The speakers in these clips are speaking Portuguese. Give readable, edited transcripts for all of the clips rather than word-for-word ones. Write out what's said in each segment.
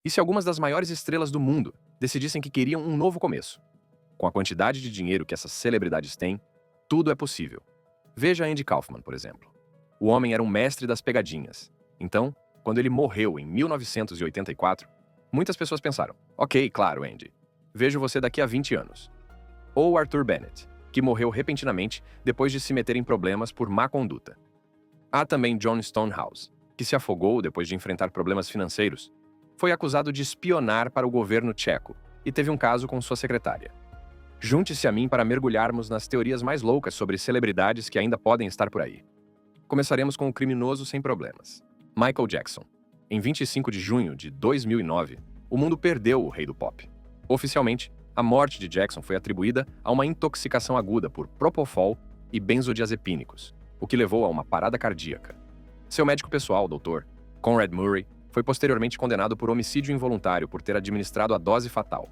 E se algumas das maiores estrelas do mundo decidissem que queriam um novo começo? Com a quantidade de dinheiro que essas celebridades têm, tudo é possível. Veja Andy Kaufman, por exemplo. O homem era um mestre das pegadinhas. Então, quando ele morreu em 1984, muitas pessoas pensaram: ok, claro, Andy, vejo você daqui a 20 anos. Ou Arthur Bennett, que morreu repentinamente depois de se meter em problemas por má conduta. Há também John Stonehouse, que se afogou depois de enfrentar problemas financeiros. Foi acusado de espionar para o governo tcheco e teve um caso com sua secretária. Junte-se a mim para mergulharmos nas teorias mais loucas sobre celebridades que ainda podem estar por aí. Começaremos com o criminoso sem problemas, Michael Jackson. Em 25 de junho de 2009, o mundo perdeu o rei do pop. Oficialmente, a morte de Jackson foi atribuída a uma intoxicação aguda por propofol e benzodiazepínicos, o que levou a uma parada cardíaca. Seu médico pessoal, Dr. Conrad Murray, foi posteriormente condenado por homicídio involuntário por ter administrado a dose fatal.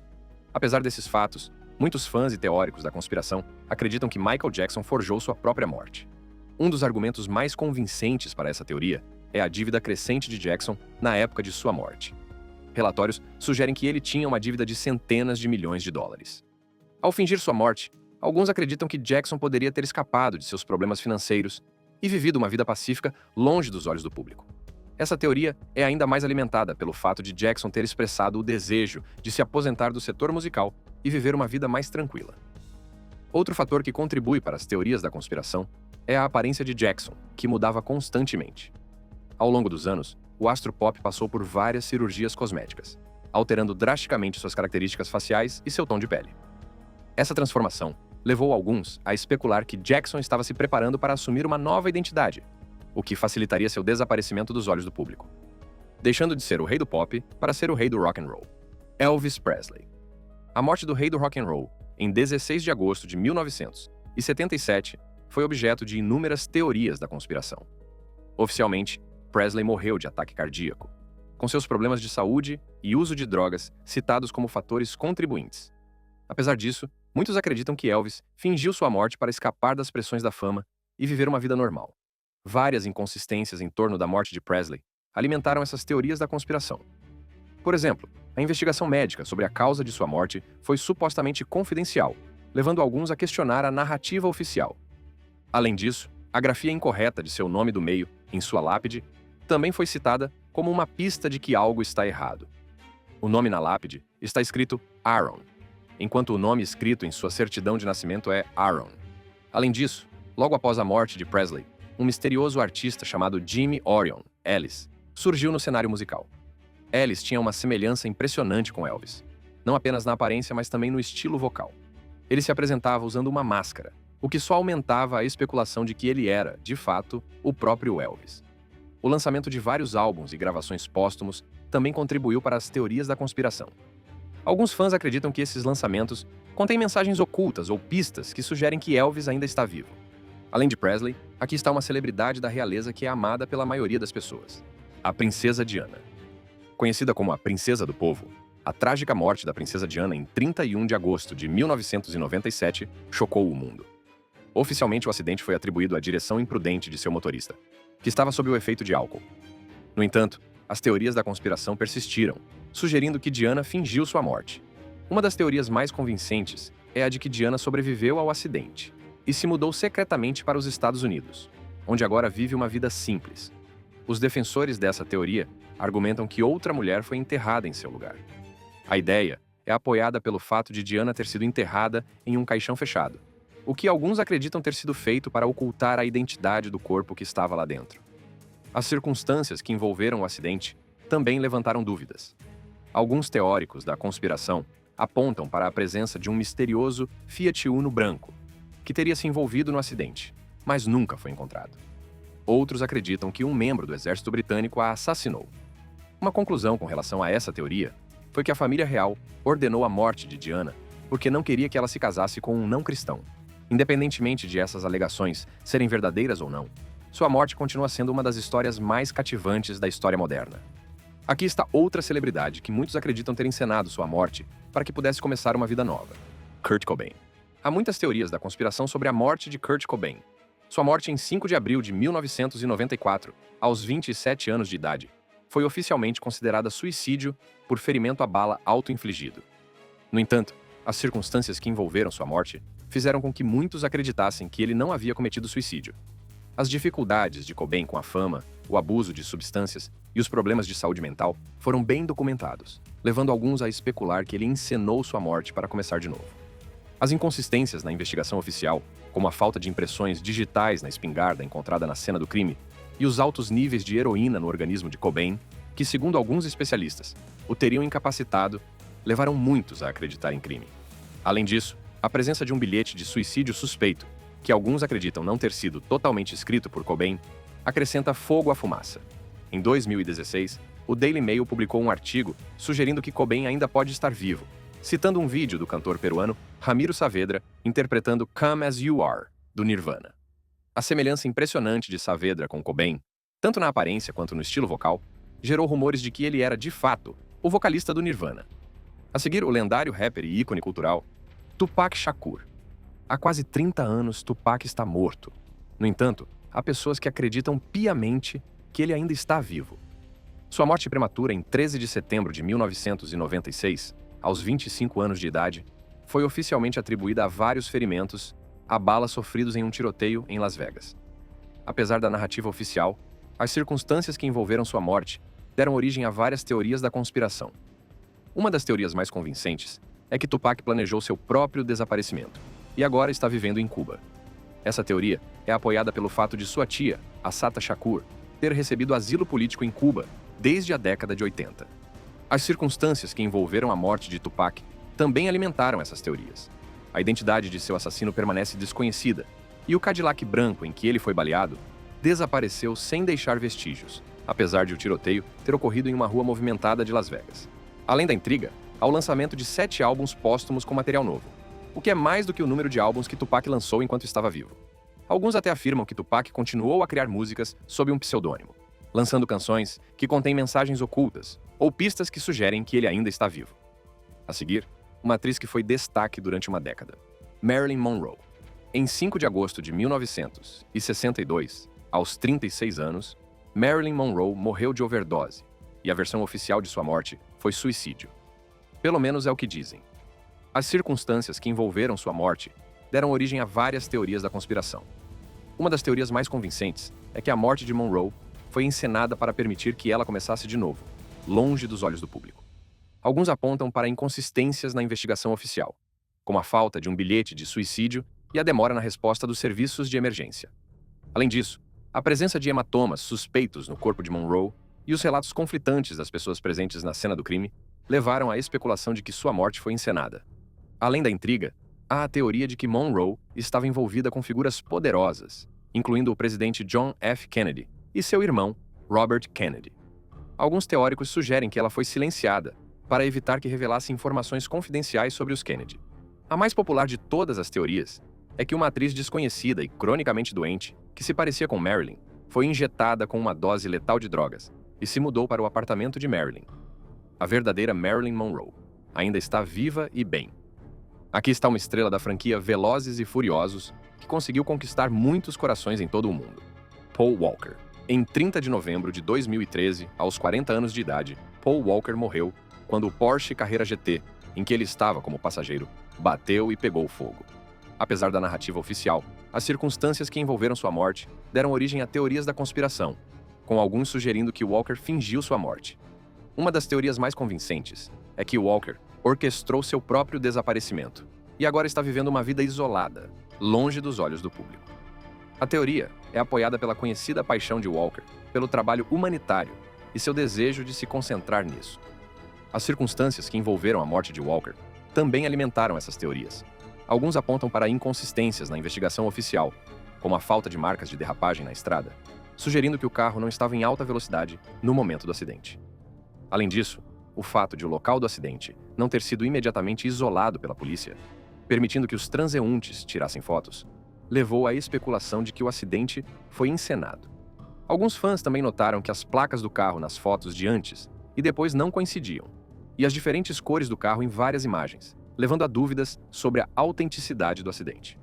Apesar desses fatos, muitos fãs e teóricos da conspiração acreditam que Michael Jackson forjou sua própria morte. Um dos argumentos mais convincentes para essa teoria é a dívida crescente de Jackson na época de sua morte. Relatórios sugerem que ele tinha uma dívida de centenas de milhões de dólares. Ao fingir sua morte, alguns acreditam que Jackson poderia ter escapado de seus problemas financeiros e vivido uma vida pacífica longe dos olhos do público. Essa teoria é ainda mais alimentada pelo fato de Jackson ter expressado o desejo de se aposentar do setor musical e viver uma vida mais tranquila. Outro fator que contribui para as teorias da conspiração é a aparência de Jackson, que mudava constantemente. Ao longo dos anos, o astro pop passou por várias cirurgias cosméticas, alterando drasticamente suas características faciais e seu tom de pele. Essa transformação levou alguns a especular que Jackson estava se preparando para assumir uma nova identidade, o que facilitaria seu desaparecimento dos olhos do público, deixando de ser o rei do pop para ser o rei do rock and roll. Elvis Presley. A morte do rei do rock and roll, em 16 de agosto de 1977, foi objeto de inúmeras teorias da conspiração. Oficialmente, Presley morreu de ataque cardíaco, com seus problemas de saúde e uso de drogas citados como fatores contribuintes. Apesar disso, muitos acreditam que Elvis fingiu sua morte para escapar das pressões da fama e viver uma vida normal. Várias inconsistências em torno da morte de Presley alimentaram essas teorias da conspiração. Por exemplo, a investigação médica sobre a causa de sua morte foi supostamente confidencial, levando alguns a questionar a narrativa oficial. Além disso, a grafia incorreta de seu nome do meio, em sua lápide, também foi citada como uma pista de que algo está errado. O nome na lápide está escrito Aaron, enquanto o nome escrito em sua certidão de nascimento é Aaron. Além disso, logo após a morte de Presley, um misterioso artista chamado Jimmy Orion Ellis surgiu no cenário musical. Ellis tinha uma semelhança impressionante com Elvis, não apenas na aparência, mas também no estilo vocal. Ele se apresentava usando uma máscara, o que só aumentava a especulação de que ele era, de fato, o próprio Elvis. O lançamento de vários álbuns e gravações póstumos também contribuiu para as teorias da conspiração. Alguns fãs acreditam que esses lançamentos contêm mensagens ocultas ou pistas que sugerem que Elvis ainda está vivo. Além de Presley, aqui está uma celebridade da realeza que é amada pela maioria das pessoas: a Princesa Diana. Conhecida como a Princesa do Povo, a trágica morte da Princesa Diana em 31 de agosto de 1997 chocou o mundo. Oficialmente, o acidente foi atribuído à direção imprudente de seu motorista, que estava sob o efeito de álcool. No entanto, as teorias da conspiração persistiram, sugerindo que Diana fingiu sua morte. Uma das teorias mais convincentes é a de que Diana sobreviveu ao acidente e se mudou secretamente para os Estados Unidos, onde agora vive uma vida simples. Os defensores dessa teoria argumentam que outra mulher foi enterrada em seu lugar. A ideia é apoiada pelo fato de Diana ter sido enterrada em um caixão fechado, o que alguns acreditam ter sido feito para ocultar a identidade do corpo que estava lá dentro. As circunstâncias que envolveram o acidente também levantaram dúvidas. Alguns teóricos da conspiração apontam para a presença de um misterioso Fiat Uno branco, que teria se envolvido no acidente, mas nunca foi encontrado. Outros acreditam que um membro do exército britânico a assassinou. Uma conclusão com relação a essa teoria foi que a família real ordenou a morte de Diana porque não queria que ela se casasse com um não-cristão. Independentemente de essas alegações serem verdadeiras ou não, sua morte continua sendo uma das histórias mais cativantes da história moderna. Aqui está outra celebridade que muitos acreditam ter encenado sua morte para que pudesse começar uma vida nova: Kurt Cobain. Há muitas teorias da conspiração sobre a morte de Kurt Cobain. Sua morte em 5 de abril de 1994, aos 27 anos de idade, foi oficialmente considerada suicídio por ferimento à bala auto-infligido. No entanto, as circunstâncias que envolveram sua morte fizeram com que muitos acreditassem que ele não havia cometido suicídio. As dificuldades de Cobain com a fama, o abuso de substâncias e os problemas de saúde mental foram bem documentados, levando alguns a especular que ele encenou sua morte para começar de novo. As inconsistências na investigação oficial, como a falta de impressões digitais na espingarda encontrada na cena do crime e os altos níveis de heroína no organismo de Cobain, que, segundo alguns especialistas, o teriam incapacitado, levaram muitos a acreditar em crime. Além disso, a presença de um bilhete de suicídio suspeito, que alguns acreditam não ter sido totalmente escrito por Cobain, acrescenta fogo à fumaça. Em 2016, o Daily Mail publicou um artigo sugerindo que Cobain ainda pode estar vivo, citando um vídeo do cantor peruano Ramiro Saavedra interpretando Come As You Are, do Nirvana. A semelhança impressionante de Saavedra com Cobain, tanto na aparência quanto no estilo vocal, gerou rumores de que ele era, de fato, o vocalista do Nirvana. A seguir, o lendário rapper e ícone cultural, Tupac Shakur. Há quase 30 anos, Tupac está morto. No entanto, há pessoas que acreditam piamente que ele ainda está vivo. Sua morte prematura em 13 de setembro de 1996, aos 25 anos de idade, foi oficialmente atribuída a vários ferimentos a balas sofridos em um tiroteio em Las Vegas. Apesar da narrativa oficial, as circunstâncias que envolveram sua morte deram origem a várias teorias da conspiração. Uma das teorias mais convincentes é que Tupac planejou seu próprio desaparecimento e agora está vivendo em Cuba. Essa teoria é apoiada pelo fato de sua tia, Assata Shakur, ter recebido asilo político em Cuba desde a década de 80. As circunstâncias que envolveram a morte de Tupac também alimentaram essas teorias. A identidade de seu assassino permanece desconhecida e o Cadillac branco em que ele foi baleado desapareceu sem deixar vestígios, apesar de o tiroteio ter ocorrido em uma rua movimentada de Las Vegas. Além da intriga, há o lançamento de 7 álbuns póstumos com material novo, o que é mais do que o número de álbuns que Tupac lançou enquanto estava vivo. Alguns até afirmam que Tupac continuou a criar músicas sob um pseudônimo, lançando canções que contêm mensagens ocultas ou pistas que sugerem que ele ainda está vivo. A seguir, uma atriz que foi destaque durante uma década, Marilyn Monroe. Em 5 de agosto de 1962, aos 36 anos, Marilyn Monroe morreu de overdose, e a versão oficial de sua morte foi suicídio. Pelo menos é o que dizem. As circunstâncias que envolveram sua morte deram origem a várias teorias da conspiração. Uma das teorias mais convincentes é que a morte de Monroe foi encenada para permitir que ela começasse de novo, longe dos olhos do público. Alguns apontam para inconsistências na investigação oficial, como a falta de um bilhete de suicídio e a demora na resposta dos serviços de emergência. Além disso, a presença de hematomas suspeitos no corpo de Monroe e os relatos conflitantes das pessoas presentes na cena do crime levaram à especulação de que sua morte foi encenada. Além da intriga, há a teoria de que Monroe estava envolvida com figuras poderosas, incluindo o presidente John F. Kennedy e seu irmão, Robert Kennedy. Alguns teóricos sugerem que ela foi silenciada para evitar que revelasse informações confidenciais sobre os Kennedy. A mais popular de todas as teorias é que uma atriz desconhecida e cronicamente doente, que se parecia com Marilyn, foi injetada com uma dose letal de drogas e se mudou para o apartamento de Marilyn. A verdadeira Marilyn Monroe ainda está viva e bem. Aqui está uma estrela da franquia Velozes e Furiosos que conseguiu conquistar muitos corações em todo o mundo. Paul Walker. Em 30 de novembro de 2013, aos 40 anos de idade, Paul Walker morreu quando o Porsche Carrera GT, em que ele estava como passageiro, bateu e pegou fogo. Apesar da narrativa oficial, as circunstâncias que envolveram sua morte deram origem a teorias da conspiração, com alguns sugerindo que Walker fingiu sua morte. Uma das teorias mais convincentes é que Walker orquestrou seu próprio desaparecimento e agora está vivendo uma vida isolada, longe dos olhos do público. A teoria é apoiada pela conhecida paixão de Walker pelo trabalho humanitário e seu desejo de se concentrar nisso. As circunstâncias que envolveram a morte de Walker também alimentaram essas teorias. Alguns apontam para inconsistências na investigação oficial, como a falta de marcas de derrapagem na estrada, sugerindo que o carro não estava em alta velocidade no momento do acidente. Além disso, o fato de o local do acidente não ter sido imediatamente isolado pela polícia, permitindo que os transeuntes tirassem fotos, levou à especulação de que o acidente foi encenado. Alguns fãs também notaram que as placas do carro nas fotos de antes e depois não coincidiam, e as diferentes cores do carro em várias imagens, levando a dúvidas sobre a autenticidade do acidente.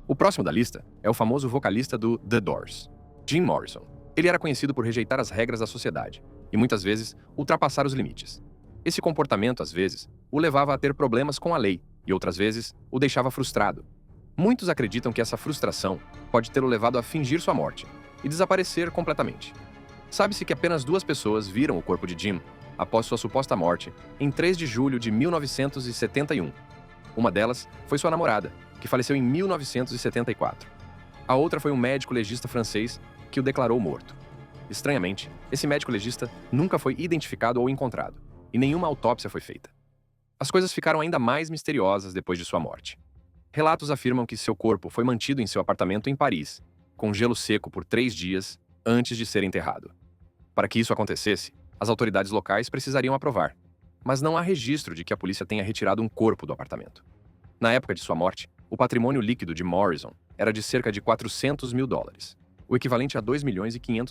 O próximo da lista é o famoso vocalista do The Doors, Jim Morrison. Ele era conhecido por rejeitar as regras da sociedade e muitas vezes ultrapassar os limites. Esse comportamento, às vezes, o levava a ter problemas com a lei e outras vezes o deixava frustrado. Muitos acreditam que essa frustração pode tê-lo levado a fingir sua morte e desaparecer completamente. Sabe-se que apenas 2 pessoas viram o corpo de Jim após sua suposta morte em 3 de julho de 1971. Uma delas foi sua namorada, que faleceu em 1974. A outra foi um médico legista francês que o declarou morto. Estranhamente, esse médico legista nunca foi identificado ou encontrado, e nenhuma autópsia foi feita. As coisas ficaram ainda mais misteriosas depois de sua morte. Relatos afirmam que seu corpo foi mantido em seu apartamento em Paris, com gelo seco por 3 dias antes de ser enterrado. Para que isso acontecesse, as autoridades locais precisariam aprovar, mas não há registro de que a polícia tenha retirado um corpo do apartamento. Na época de sua morte, o patrimônio líquido de Morrison era de cerca de $400 mil, o equivalente a $2,5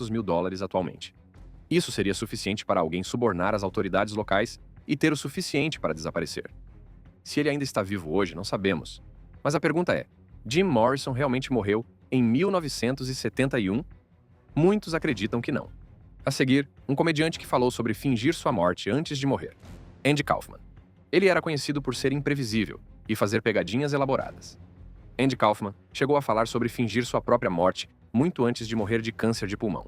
milhões atualmente. Isso seria suficiente para alguém subornar as autoridades locais e ter o suficiente para desaparecer. Se ele ainda está vivo hoje, não sabemos. Mas a pergunta é: Jim Morrison realmente morreu em 1971? Muitos acreditam que não. A seguir, um comediante que falou sobre fingir sua morte antes de morrer. Andy Kaufman. Ele era conhecido por ser imprevisível e fazer pegadinhas elaboradas. Andy Kaufman chegou a falar sobre fingir sua própria morte muito antes de morrer de câncer de pulmão.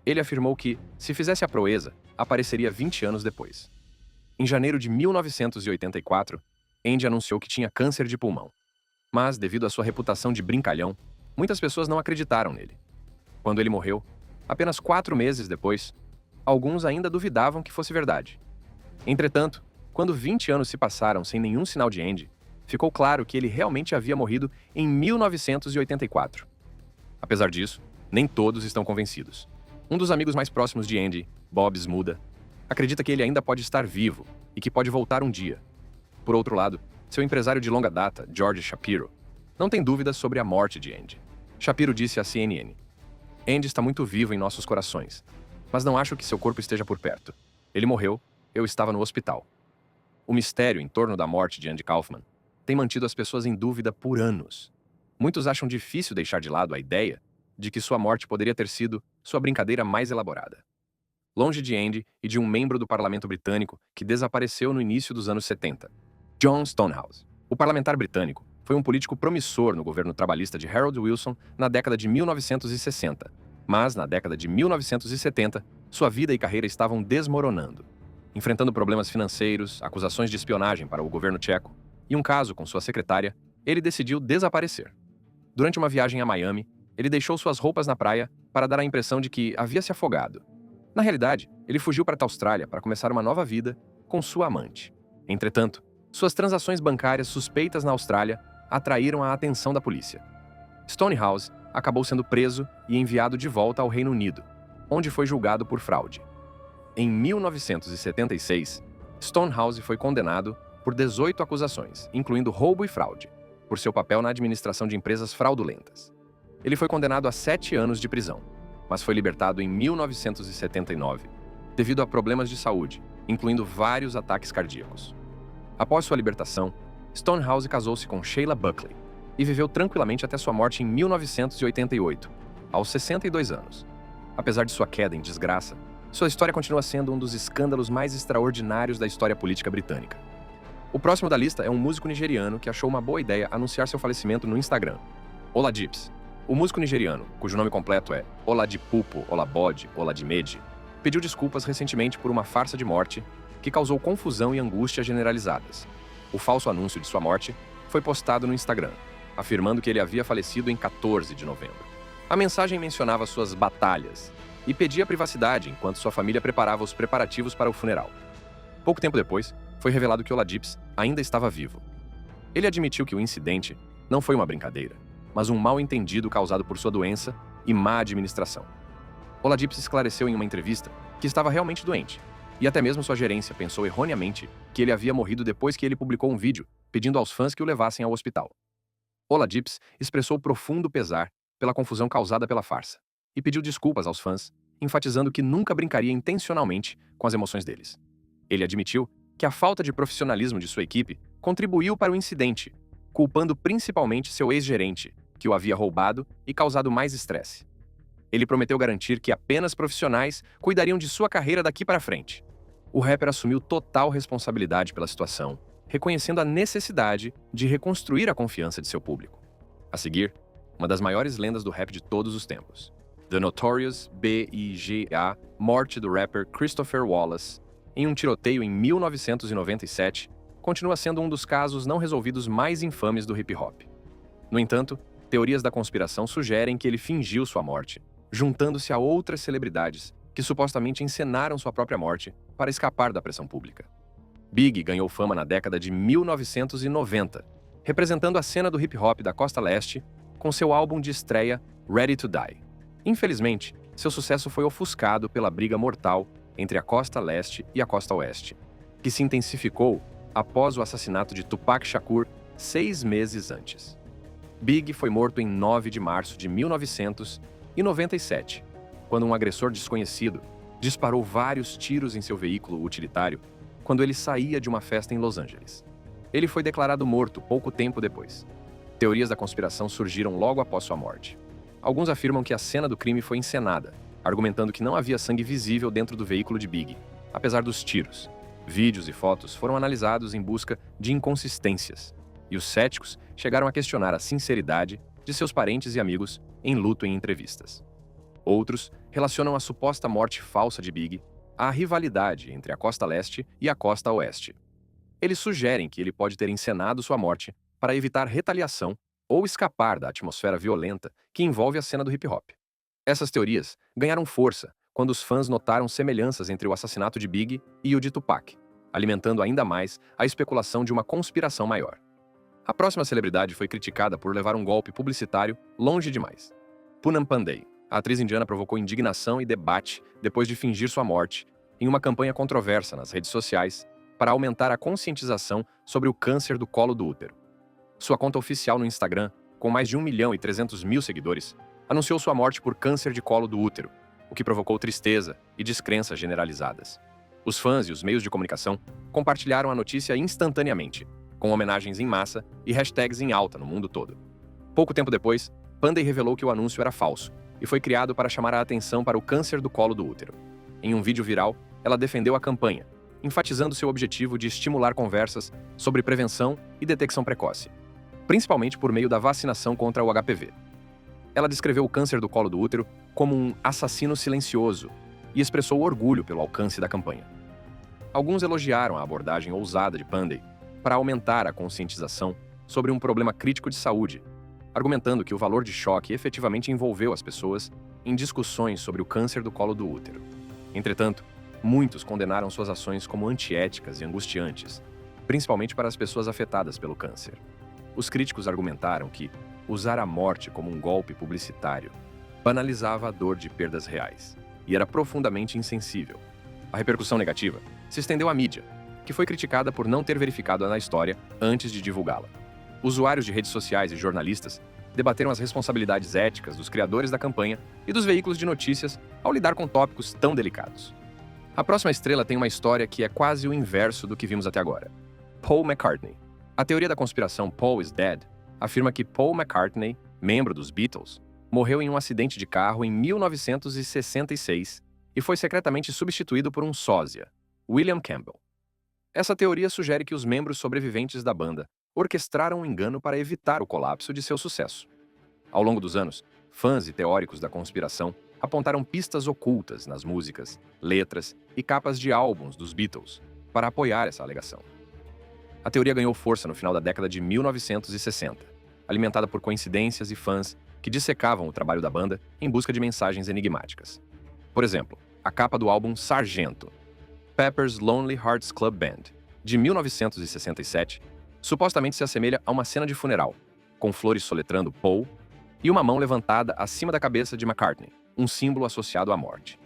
Ele afirmou que, se fizesse a proeza, apareceria 20 anos depois. Em janeiro de 1984, Andy anunciou que tinha câncer de pulmão. Mas, devido à sua reputação de brincalhão, muitas pessoas não acreditaram nele. Quando ele morreu, apenas 4 meses depois, alguns ainda duvidavam que fosse verdade. Entretanto, quando 20 anos se passaram sem nenhum sinal de Andy, ficou claro que ele realmente havia morrido em 1984. Apesar disso, nem todos estão convencidos. Um dos amigos mais próximos de Andy, Bob Smuda, acredita que ele ainda pode estar vivo e que pode voltar um dia. Por outro lado, seu empresário de longa data, George Shapiro, não tem dúvidas sobre a morte de Andy. Shapiro disse à CNN: "Andy está muito vivo em nossos corações, mas não acho que seu corpo esteja por perto. Ele morreu, eu estava no hospital." O mistério em torno da morte de Andy Kaufman tem mantido as pessoas em dúvida por anos. Muitos acham difícil deixar de lado a ideia de que sua morte poderia ter sido sua brincadeira mais elaborada. Longe de Andy e de um membro do parlamento britânico que desapareceu no início dos anos 70. John Stonehouse. O parlamentar britânico foi um político promissor no governo trabalhista de Harold Wilson na década de 1960, mas na década de 1970, sua vida e carreira estavam desmoronando. Enfrentando problemas financeiros, acusações de espionagem para o governo tcheco e um caso com sua secretária, ele decidiu desaparecer. Durante uma viagem a Miami, ele deixou suas roupas na praia para dar a impressão de que havia se afogado. Na realidade, ele fugiu para a Austrália para começar uma nova vida com sua amante. Entretanto, suas transações bancárias suspeitas na Austrália atraíram a atenção da polícia. Stonehouse acabou sendo preso e enviado de volta ao Reino Unido, onde foi julgado por fraude. Em 1976, Stonehouse foi condenado por 18 acusações, incluindo roubo e fraude, por seu papel na administração de empresas fraudulentas. Ele foi condenado a 7 anos de prisão, mas foi libertado em 1979, devido a problemas de saúde, incluindo vários ataques cardíacos. Após sua libertação, Stonehouse casou-se com Sheila Buckley e viveu tranquilamente até sua morte em 1988, aos 62 anos. Apesar de sua queda em desgraça, sua história continua sendo um dos escândalos mais extraordinários da história política britânica. O próximo da lista é um músico nigeriano que achou uma boa ideia anunciar seu falecimento no Instagram. Oladips. O músico nigeriano, cujo nome completo é Oladipupo Olabode Oladimede, pediu desculpas recentemente por uma farsa de morte que causou confusão e angústia generalizadas. O falso anúncio de sua morte foi postado no Instagram, afirmando que ele havia falecido em 14 de novembro. A mensagem mencionava suas batalhas e pedia privacidade enquanto sua família preparava os preparativos para o funeral. Pouco tempo depois, foi revelado que Oladips ainda estava vivo. Ele admitiu que o incidente não foi uma brincadeira, mas um mal-entendido causado por sua doença e má administração. Oladips esclareceu em uma entrevista que estava realmente doente, e até mesmo sua gerência pensou erroneamente que ele havia morrido depois que ele publicou um vídeo pedindo aos fãs que o levassem ao hospital. Oladips expressou profundo pesar pela confusão causada pela farsa e pediu desculpas aos fãs, enfatizando que nunca brincaria intencionalmente com as emoções deles. Ele admitiu que a falta de profissionalismo de sua equipe contribuiu para o incidente, culpando principalmente seu ex-gerente, que o havia roubado e causado mais estresse. Ele prometeu garantir que apenas profissionais cuidariam de sua carreira daqui para frente. O rapper assumiu total responsabilidade pela situação, reconhecendo a necessidade de reconstruir a confiança de seu público. A seguir, uma das maiores lendas do rap de todos os tempos. The Notorious B.I.G.A. Morte do rapper Christopher Wallace, em um tiroteio em 1997, continua sendo um dos casos não resolvidos mais infames do hip-hop. No entanto, teorias da conspiração sugerem que ele fingiu sua morte, juntando-se a outras celebridades que supostamente encenaram sua própria morte para escapar da pressão pública. Big ganhou fama na década de 1990, representando a cena do hip-hop da Costa Leste com seu álbum de estreia Ready to Die. Infelizmente, seu sucesso foi ofuscado pela briga mortal entre a Costa Leste e a Costa Oeste, que se intensificou após o assassinato de Tupac Shakur 6 meses antes. Big foi morto em 9 de março de 1997, quando um agressor desconhecido disparou vários tiros em seu veículo utilitário quando ele saía de uma festa em Los Angeles. Ele foi declarado morto pouco tempo depois. Teorias da conspiração surgiram logo após sua morte. Alguns afirmam que a cena do crime foi encenada, argumentando que não havia sangue visível dentro do veículo de Big, apesar dos tiros. Vídeos e fotos foram analisados em busca de inconsistências, e os céticos chegaram a questionar a sinceridade de seus parentes e amigos em luto em entrevistas. Outros relacionam a suposta morte falsa de Big à rivalidade entre a Costa Leste e a Costa Oeste. Eles sugerem que ele pode ter encenado sua morte para evitar retaliação ou escapar da atmosfera violenta que envolve a cena do hip-hop. Essas teorias ganharam força quando os fãs notaram semelhanças entre o assassinato de Big e o de Tupac, alimentando ainda mais a especulação de uma conspiração maior. A próxima celebridade foi criticada por levar um golpe publicitário longe demais. Poonam Pandey, a atriz indiana, provocou indignação e debate depois de fingir sua morte em uma campanha controversa nas redes sociais para aumentar a conscientização sobre o câncer do colo do útero. Sua conta oficial no Instagram, com mais de 1.300.000 seguidores, anunciou sua morte por câncer de colo do útero, o que provocou tristeza e descrença generalizadas. Os fãs e os meios de comunicação compartilharam a notícia instantaneamente, com homenagens em massa e hashtags em alta no mundo todo. Pouco tempo depois, Pandey revelou que o anúncio era falso e foi criado para chamar a atenção para o câncer do colo do útero. Em um vídeo viral, ela defendeu a campanha, enfatizando seu objetivo de estimular conversas sobre prevenção e detecção precoce, principalmente por meio da vacinação contra o HPV. Ela descreveu o câncer do colo do útero como um assassino silencioso e expressou orgulho pelo alcance da campanha. Alguns elogiaram a abordagem ousada de Pandey para aumentar a conscientização sobre um problema crítico de saúde, argumentando que o valor de choque efetivamente envolveu as pessoas em discussões sobre o câncer do colo do útero. Entretanto, muitos condenaram suas ações como antiéticas e angustiantes, principalmente para as pessoas afetadas pelo câncer. Os críticos argumentaram que usar a morte como um golpe publicitário banalizava a dor de perdas reais e era profundamente insensível. A repercussão negativa se estendeu à mídia, que foi criticada por não ter verificado a história antes de divulgá-la. Usuários de redes sociais e jornalistas debateram as responsabilidades éticas dos criadores da campanha e dos veículos de notícias ao lidar com tópicos tão delicados. A próxima estrela tem uma história que é quase o inverso do que vimos até agora. Paul McCartney. A teoria da conspiração Paul is Dead afirma que Paul McCartney, membro dos Beatles, morreu em um acidente de carro em 1966 e foi secretamente substituído por um sósia, William Campbell. Essa teoria sugere que os membros sobreviventes da banda orquestraram um engano para evitar o colapso de seu sucesso. Ao longo dos anos, fãs e teóricos da conspiração apontaram pistas ocultas nas músicas, letras e capas de álbuns dos Beatles para apoiar essa alegação. A teoria ganhou força no final da década de 1960, alimentada por coincidências e fãs que dissecavam o trabalho da banda em busca de mensagens enigmáticas. Por exemplo, a capa do álbum Sargento, Pepper's Lonely Hearts Club Band, de 1967, supostamente se assemelha a uma cena de funeral, com flores soletrando Paul e uma mão levantada acima da cabeça de McCartney, um símbolo associado à morte.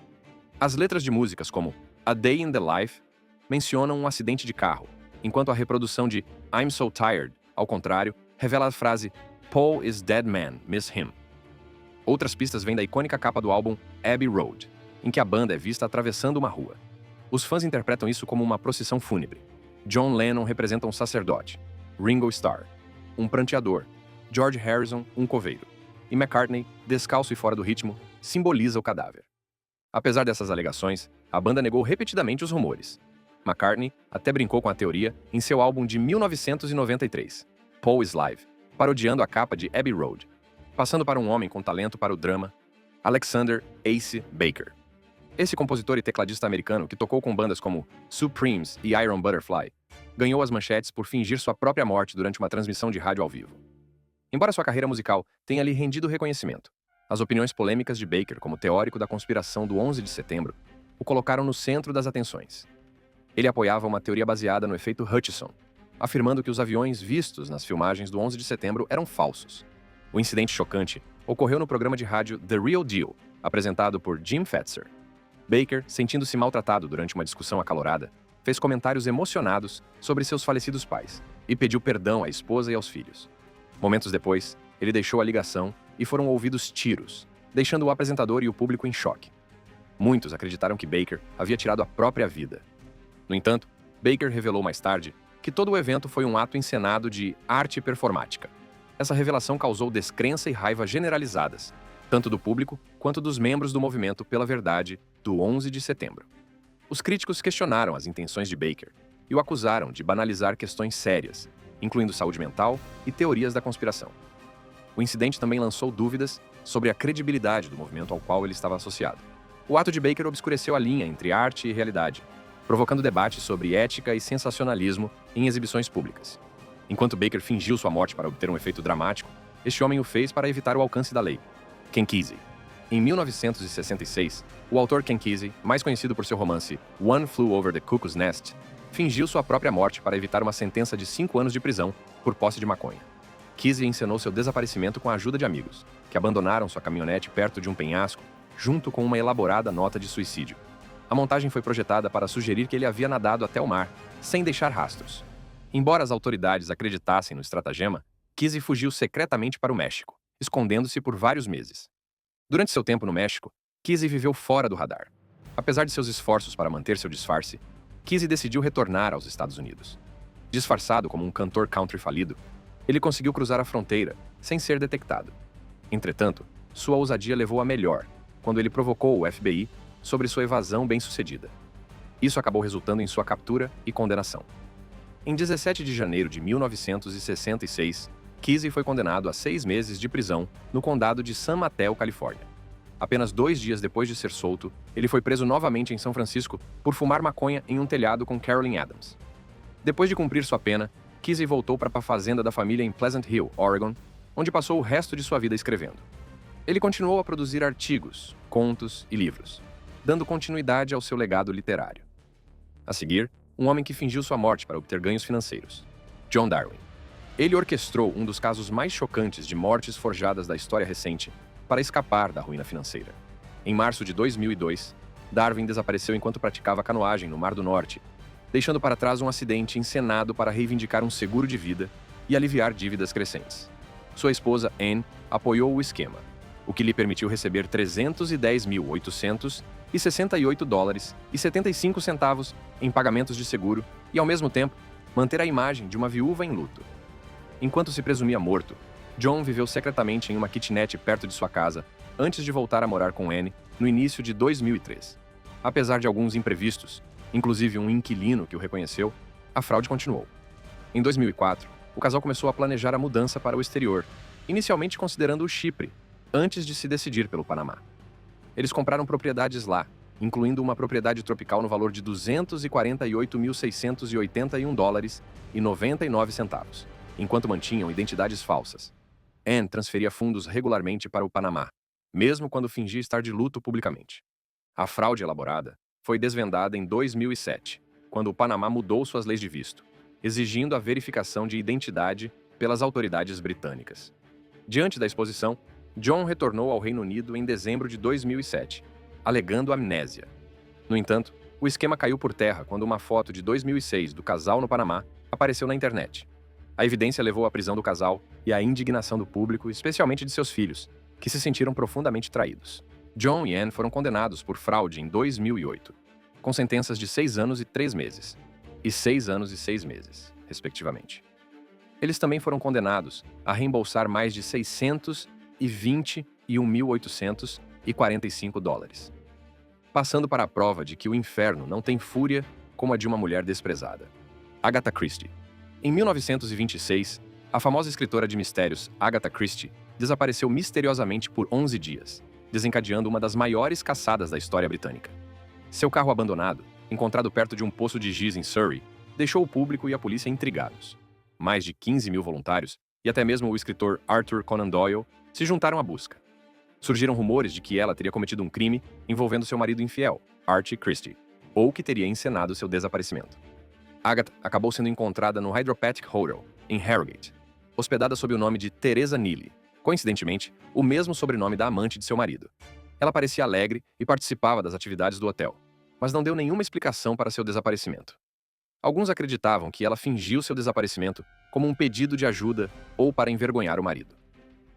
As letras de músicas como A Day in the Life mencionam um acidente de carro, enquanto a reprodução de I'm So Tired, ao contrário, revela a frase Paul is dead man, miss him. Outras pistas vêm da icônica capa do álbum Abbey Road, em que a banda é vista atravessando uma rua. Os fãs interpretam isso como uma procissão fúnebre. John Lennon representa um sacerdote, Ringo Starr, um pranteador, George Harrison, um coveiro, e McCartney, descalço e fora do ritmo, simboliza o cadáver. Apesar dessas alegações, a banda negou repetidamente os rumores. McCartney até brincou com a teoria em seu álbum de 1993, Paul is Live, parodiando a capa de Abbey Road, passando para um homem com talento para o drama, Alexander Ace Baker. Esse compositor e tecladista americano, que tocou com bandas como Supremes e Iron Butterfly, ganhou as manchetes por fingir sua própria morte durante uma transmissão de rádio ao vivo. Embora sua carreira musical tenha lhe rendido reconhecimento, as opiniões polêmicas de Baker como teórico da conspiração do 11 de setembro o colocaram no centro das atenções. Ele apoiava uma teoria baseada no efeito Hutchison, afirmando que os aviões vistos nas filmagens do 11 de setembro eram falsos. O incidente chocante ocorreu no programa de rádio The Real Deal, apresentado por Jim Fetzer. Baker, sentindo-se maltratado durante uma discussão acalorada, fez comentários emocionados sobre seus falecidos pais e pediu perdão à esposa e aos filhos. Momentos depois, ele deixou a ligação e foram ouvidos tiros, deixando o apresentador e o público em choque. Muitos acreditaram que Baker havia tirado a própria vida. No entanto, Baker revelou mais tarde que todo o evento foi um ato encenado de arte performática. Essa revelação causou descrença e raiva generalizadas, tanto do público quanto dos membros do movimento pela verdade do 11 de setembro. Os críticos questionaram as intenções de Baker e o acusaram de banalizar questões sérias, incluindo saúde mental e teorias da conspiração. O incidente também lançou dúvidas sobre a credibilidade do movimento ao qual ele estava associado. O ato de Baker obscureceu a linha entre arte e realidade, provocando debates sobre ética e sensacionalismo em exibições públicas. Enquanto Baker fingiu sua morte para obter um efeito dramático, este homem o fez para evitar o alcance da lei. Ken Kesey. Em 1966, o autor Ken Kesey, mais conhecido por seu romance One Flew Over the Cuckoo's Nest, fingiu sua própria morte para evitar uma sentença de 5 anos de prisão por posse de maconha. Kesey encenou seu desaparecimento com a ajuda de amigos, que abandonaram sua caminhonete perto de um penhasco, junto com uma elaborada nota de suicídio. A montagem foi projetada para sugerir que ele havia nadado até o mar, sem deixar rastros. Embora as autoridades acreditassem no estratagema, Kesey fugiu secretamente para o México, escondendo-se por vários meses. Durante seu tempo no México, Kesey viveu fora do radar. Apesar de seus esforços para manter seu disfarce, Kesey decidiu retornar aos Estados Unidos. Disfarçado como um cantor country falido, ele conseguiu cruzar a fronteira, sem ser detectado. Entretanto, sua ousadia levou a melhor, quando ele provocou o FBI sobre sua evasão bem-sucedida. Isso acabou resultando em sua captura e condenação. Em 17 de janeiro de 1966, Kesey foi condenado a 6 meses de prisão no condado de San Mateo, Califórnia. Apenas 2 dias depois de ser solto, ele foi preso novamente em São Francisco por fumar maconha em um telhado com Carolyn Adams. Depois de cumprir sua pena, Kesey voltou para a fazenda da família em Pleasant Hill, Oregon, onde passou o resto de sua vida escrevendo. Ele continuou a produzir artigos, contos e livros, dando continuidade ao seu legado literário. A seguir, um homem que fingiu sua morte para obter ganhos financeiros, John Darwin. Ele orquestrou um dos casos mais chocantes de mortes forjadas da história recente para escapar da ruína financeira. Em março de 2002, Darwin desapareceu enquanto praticava canoagem no Mar do Norte, deixando para trás um acidente encenado para reivindicar um seguro de vida e aliviar dívidas crescentes. Sua esposa, Anne, apoiou o esquema, o que lhe permitiu receber $310.868,75 em pagamentos de seguro e, ao mesmo tempo, manter a imagem de uma viúva em luto. Enquanto se presumia morto, John viveu secretamente em uma kitnet perto de sua casa, antes de voltar a morar com Anne no início de 2003. Apesar de alguns imprevistos, inclusive um inquilino que o reconheceu, a fraude continuou. Em 2004, o casal começou a planejar a mudança para o exterior, inicialmente considerando o Chipre, antes de se decidir pelo Panamá. Eles compraram propriedades lá, incluindo uma propriedade tropical no valor de $248.681,99, enquanto mantinham identidades falsas. Anne transferia fundos regularmente para o Panamá, mesmo quando fingia estar de luto publicamente. A fraude elaborada foi desvendada em 2007, quando o Panamá mudou suas leis de visto, exigindo a verificação de identidade pelas autoridades britânicas. Diante da exposição, John retornou ao Reino Unido em dezembro de 2007, alegando amnésia. No entanto, o esquema caiu por terra quando uma foto de 2006 do casal no Panamá apareceu na internet. A evidência levou à prisão do casal e à indignação do público, especialmente de seus filhos, que se sentiram profundamente traídos. John e Anne foram condenados por fraude em 2008, com sentenças de 6 anos e 3 meses, e 6 anos e 6 meses, respectivamente. Eles também foram condenados a reembolsar mais de $621.800 $1.045. Passando para a prova de que o inferno não tem fúria como a de uma mulher desprezada. Agatha Christie. Em 1926, a famosa escritora de mistérios Agatha Christie desapareceu misteriosamente por 11 dias, desencadeando uma das maiores caçadas da história britânica. Seu carro abandonado, encontrado perto de um poço de giz em Surrey, deixou o público e a polícia intrigados. Mais de 15 mil voluntários, e até mesmo o escritor Arthur Conan Doyle, se juntaram à busca. Surgiram rumores de que ela teria cometido um crime envolvendo seu marido infiel, Archie Christie, ou que teria encenado seu desaparecimento. Agatha acabou sendo encontrada no Hydropathic Hotel, em Harrogate, hospedada sob o nome de Teresa Neely, coincidentemente, o mesmo sobrenome da amante de seu marido. Ela parecia alegre e participava das atividades do hotel, mas não deu nenhuma explicação para seu desaparecimento. Alguns acreditavam que ela fingiu seu desaparecimento como um pedido de ajuda ou para envergonhar o marido.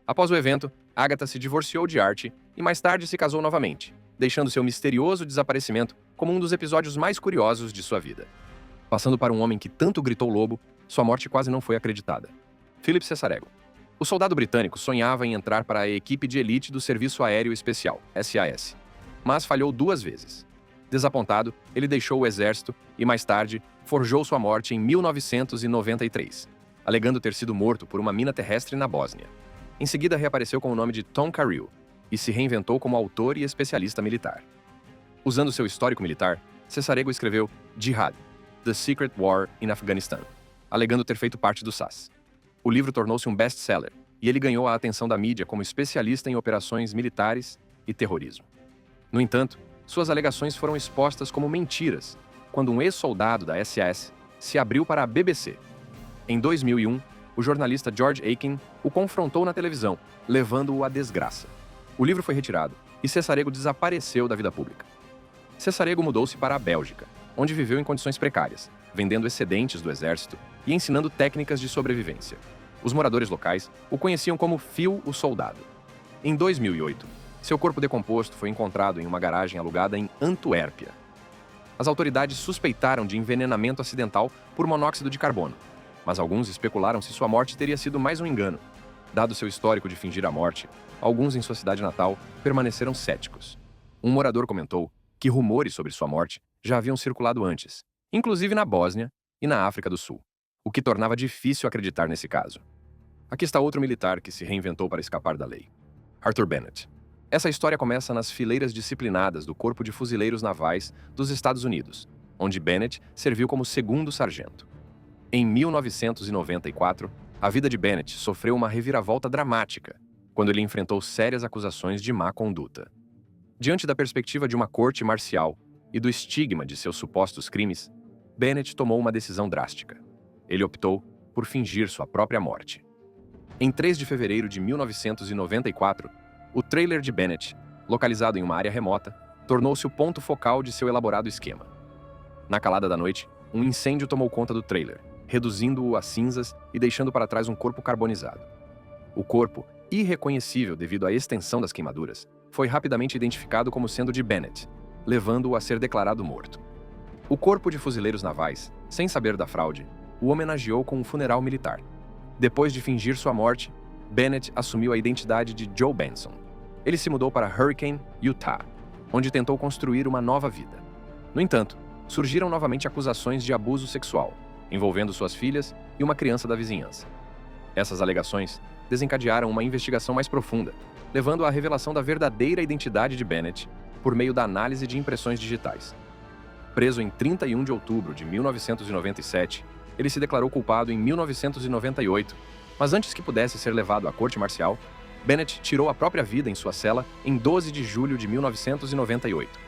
Após o evento, Agatha se divorciou de Archie e mais tarde se casou novamente, deixando seu misterioso desaparecimento como um dos episódios mais curiosos de sua vida. Passando para um homem que tanto gritou lobo, sua morte quase não foi acreditada. Philip Cessarego. O soldado britânico sonhava em entrar para a equipe de elite do Serviço Aéreo Especial, SAS, mas falhou 2 vezes. Desapontado, ele deixou o exército e, mais tarde, forjou sua morte em 1993, alegando ter sido morto por uma mina terrestre na Bósnia. Em seguida, reapareceu com o nome de Tom Carril e se reinventou como autor e especialista militar. Usando seu histórico militar, Cessarego escreveu Jihad, The Secret War in Afghanistan, alegando ter feito parte do SAS. O livro tornou-se um best-seller e ele ganhou a atenção da mídia como especialista em operações militares e terrorismo. No entanto, suas alegações foram expostas como mentiras quando um ex-soldado da SAS se abriu para a BBC. Em 2001, o jornalista George Aiken o confrontou na televisão, levando-o à desgraça. O livro foi retirado e Cessarego desapareceu da vida pública. Cessarego mudou-se para a Bélgica, onde viveu em condições precárias, vendendo excedentes do exército e ensinando técnicas de sobrevivência. Os moradores locais o conheciam como Phil o Soldado. Em 2008, seu corpo decomposto foi encontrado em uma garagem alugada em Antuérpia. As autoridades suspeitaram de envenenamento acidental por monóxido de carbono, mas alguns especularam se sua morte teria sido mais um engano. Dado seu histórico de fingir a morte, alguns em sua cidade natal permaneceram céticos. Um morador comentou que rumores sobre sua morte já haviam circulado antes, inclusive na Bósnia e na África do Sul, o que tornava difícil acreditar nesse caso. Aqui está outro militar que se reinventou para escapar da lei. Arthur Bennett. Essa história começa nas fileiras disciplinadas do Corpo de Fuzileiros Navais dos Estados Unidos, onde Bennett serviu como 2º sargento. Em 1994, a vida de Bennett sofreu uma reviravolta dramática, quando ele enfrentou sérias acusações de má conduta. Diante da perspectiva de uma corte marcial e do estigma de seus supostos crimes, Bennett tomou uma decisão drástica. Ele optou por fingir sua própria morte. Em 3 de fevereiro de 1994, o trailer de Bennett, localizado em uma área remota, tornou-se o ponto focal de seu elaborado esquema. Na calada da noite, um incêndio tomou conta do trailer, reduzindo-o a cinzas e deixando para trás um corpo carbonizado. O corpo, irreconhecível devido à extensão das queimaduras, foi rapidamente identificado como sendo de Bennett, levando-o a ser declarado morto. O Corpo de Fuzileiros Navais, sem saber da fraude, o homenageou com um funeral militar. Depois de fingir sua morte, Bennett assumiu a identidade de Joe Benson. Ele se mudou para Hurricane, Utah, onde tentou construir uma nova vida. No entanto, surgiram novamente acusações de abuso sexual, envolvendo suas filhas e uma criança da vizinhança. Essas alegações desencadearam uma investigação mais profunda, levando à revelação da verdadeira identidade de Bennett por meio da análise de impressões digitais. Preso em 31 de outubro de 1997, ele se declarou culpado em 1998, mas antes que pudesse ser levado à corte marcial, Bennett tirou a própria vida em sua cela em 12 de julho de 1998.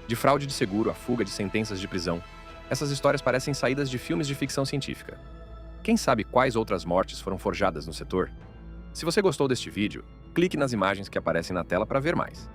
De fraude de seguro à fuga de sentenças de prisão, essas histórias parecem saídas de filmes de ficção científica. Quem sabe quais outras mortes foram forjadas no setor? Se você gostou deste vídeo, clique nas imagens que aparecem na tela para ver mais.